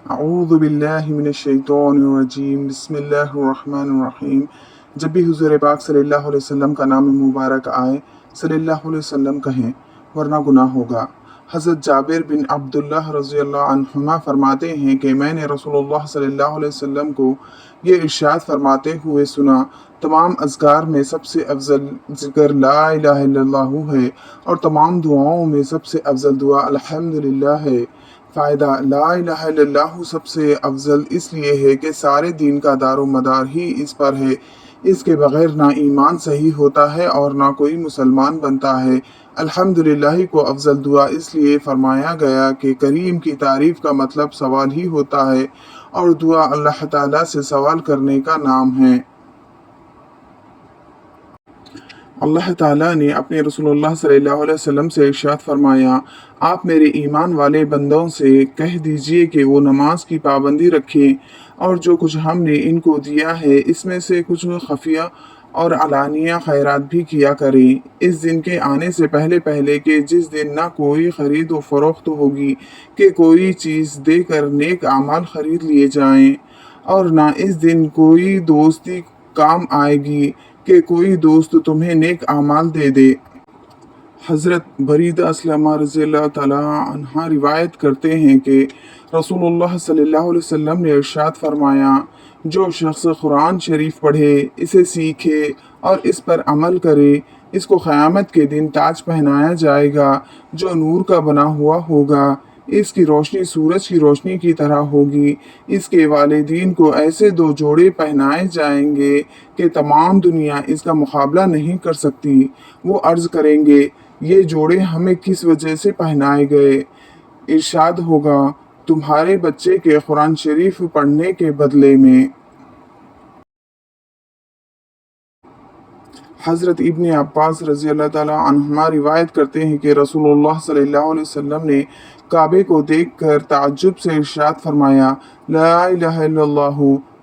اعوذ باللہ من الشیطان الرجیم بسم اللہ الرحمن الرحیم۔ جب بھی حضور پاک صلی اللہ علیہ وسلم کا نام مبارک آئے صلی اللہ علیہ وسلم کہیں، ورنہ گناہ ہوگا۔ حضرت جابر بن عبداللہ رضی اللہ عنہما فرماتے ہیں کہ میں نے رسول اللہ صلی اللہ علیہ وسلم کو یہ ارشاد فرماتے ہوئے سنا، تمام اذکار میں سب سے افضل ذکر لا الہ الا اللہ ہے، اور تمام دعاؤں میں سب سے افضل دعا الحمدللہ ہے۔ فائدہ: لا الہ الا اللہ سب سے افضل اس لیے ہے کہ سارے دین کا دار و مدار ہی اس پر ہے۔ اس کے بغیر نہ ایمان صحیح ہوتا ہے اور نہ کوئی مسلمان بنتا ہے۔ الحمدللہ کو افضل دعا اس لیے فرمایا گیا کہ کریم کی تعریف کا مطلب سوال ہی ہوتا ہے، اور دعا اللہ تعالیٰ سے سوال کرنے کا نام ہے۔ اللہ تعالیٰ نے اپنے رسول اللہ صلی اللہ علیہ وسلم سے ارشاد فرمایا، آپ میرے ایمان والے بندوں سے کہہ دیجئے کہ وہ نماز کی پابندی رکھیں، اور جو کچھ ہم نے ان کو دیا ہے اس میں سے کچھ خفیہ اور علانیہ خیرات بھی کیا کریں، اس دن کے آنے سے پہلے پہلے کہ جس دن نہ کوئی خرید و فروخت ہوگی کہ کوئی چیز دے کر نیک اعمال خرید لیے جائیں، اور نہ اس دن کوئی دوستی کام آئے گی کہ کوئی دوست تمہیں نیک اعمال دے دے۔ حضرت بریدہ اسلمہ رضی اللہ تعالیٰ عنہ روایت کرتے ہیں کہ رسول اللہ صلی اللہ علیہ وسلم نے ارشاد فرمایا، جو شخص قرآن شریف پڑھے، اسے سیکھے اور اس پر عمل کرے، اس کو قیامت کے دن تاج پہنایا جائے گا جو نور کا بنا ہوا ہوگا، اس کی روشنی سورج کی روشنی کی طرح ہوگی، اس کے والدین کو ایسے دو جوڑے پہنائے جائیں گے کہ تمام دنیا اس کا مقابلہ نہیں کر سکتی۔ وہ عرض کریں گے، یہ جوڑے ہمیں کس وجہ سے پہنائے گئے؟ ارشاد ہوگا، تمہارے بچے کے قرآن شریف پڑھنے کے بدلے میں۔ حضرت ابن عباس رضی اللہ تعالیٰ عنہما روایت کرتے ہیں کہ رسول اللہ صلی اللہ علیہ وسلم نے کعبے کو دیکھ کر تعجب سے ارشاد فرمایا، لا الہ الا اللہ،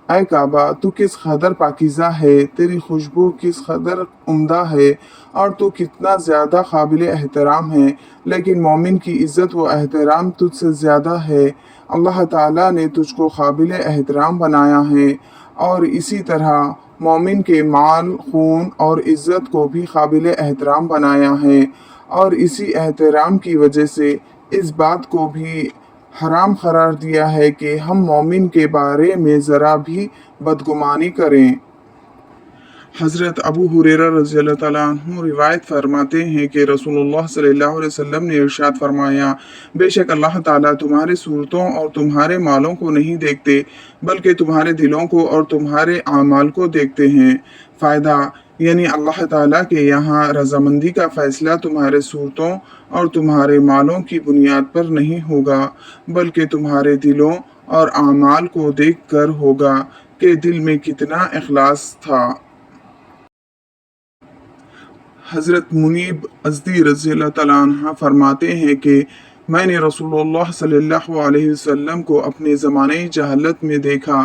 اے کعبہ تو کس قدر پاکیزہ ہے، تیری خوشبو کس قدر عمدہ ہے، اور تو کتنا زیادہ قابل احترام ہے، لیکن مومن کی عزت و احترام تجھ سے زیادہ ہے۔ اللہ تعالیٰ نے تجھ کو قابل احترام بنایا ہے، اور اسی طرح مومن کے مال، خون اور عزت کو بھی قابل احترام بنایا ہے، اور اسی احترام کی وجہ سے اس بات کو بھی حرام قرار دیا ہے کہ ہم مومن کے بارے میں ذرا بھی بدگمانی کریں۔ حضرت ابو ہریرہ رضی اللہ تعالیٰ عنہ روایت فرماتے ہیں کہ رسول اللہ صلی اللہ علیہ وسلم نے ارشاد فرمایا، بے شک اللہ تعالیٰ تمہارے صورتوں اور تمہارے مالوں کو نہیں دیکھتے، بلکہ تمہارے دلوں کو اور تمہارے اعمال کو دیکھتے ہیں۔ فائدہ: یعنی اللہ تعالیٰ کے یہاں رضامندی کا فیصلہ تمہارے صورتوں اور تمہارے مالوں کی بنیاد پر نہیں ہوگا، بلکہ تمہارے دلوں اور اعمال کو دیکھ کر ہوگا کہ دل میں کتنا اخلاص تھا۔ حضرت منیب ازدی رضی اللہ تعالیٰ عنہ فرماتے ہیں کہ میں نے رسول اللہ صلی اللہ علیہ وسلم کو اپنے زمانے جہالت میں دیکھا،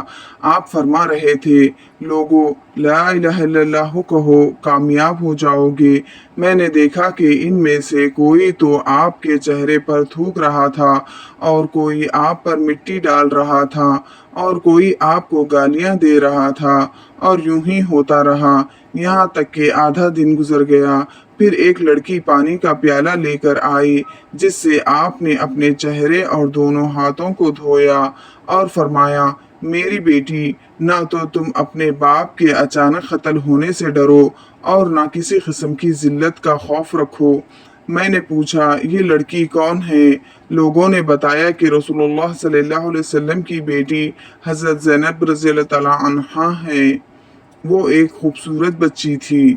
آپ فرما رہے تھے، لوگو لا الہ الا اللہ کہو، کامیاب ہو جاؤ گے۔ میں نے دیکھا کہ ان میں سے کوئی تو آپ کے چہرے پر تھوک رہا تھا، اور کوئی آپ پر مٹی ڈال رہا تھا، اور کوئی آپ کو گالیاں دے رہا تھا، اور یوں ہی ہوتا رہا، یہاں تک کہ آدھا دن گزر گیا۔ پھر ایک لڑکی پانی کا پیالہ لے کر آئی، جس سے آپ نے اپنے چہرے اور دونوں ہاتھوں کو دھویا، اور فرمایا، میری بیٹی، نہ تو تم اپنے باپ کے اچانک قتل ہونے سے ڈرو، اور نہ کسی قسم کی ذلت کا خوف رکھو۔ میں نے پوچھا، یہ لڑکی کون ہے؟ لوگوں نے بتایا کہ رسول اللہ صلی اللہ علیہ وسلم کی بیٹی حضرت زینب رضی اللہ تعالیٰ عنہا ہے۔ وہ ایک خوبصورت بچی تھی۔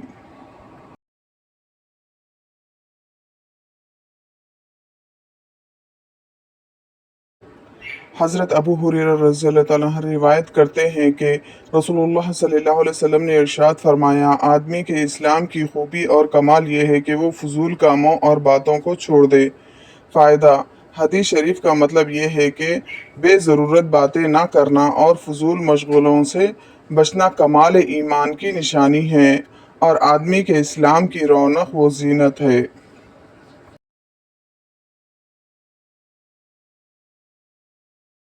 حضرت ابو ہریرہ رضی اللہ تعالیٰ عنہ روایت کرتے ہیں کہ رسول اللہ صلی اللہ علیہ وسلم نے ارشاد فرمایا، آدمی کے اسلام کی خوبی اور کمال یہ ہے کہ وہ فضول کاموں اور باتوں کو چھوڑ دے۔ فائدہ: حدیث شریف کا مطلب یہ ہے کہ بے ضرورت باتیں نہ کرنا اور فضول مشغلوں سے بچنا کمال ایمان کی نشانی ہے، اور آدمی کے اسلام کی رونق و زینت ہے۔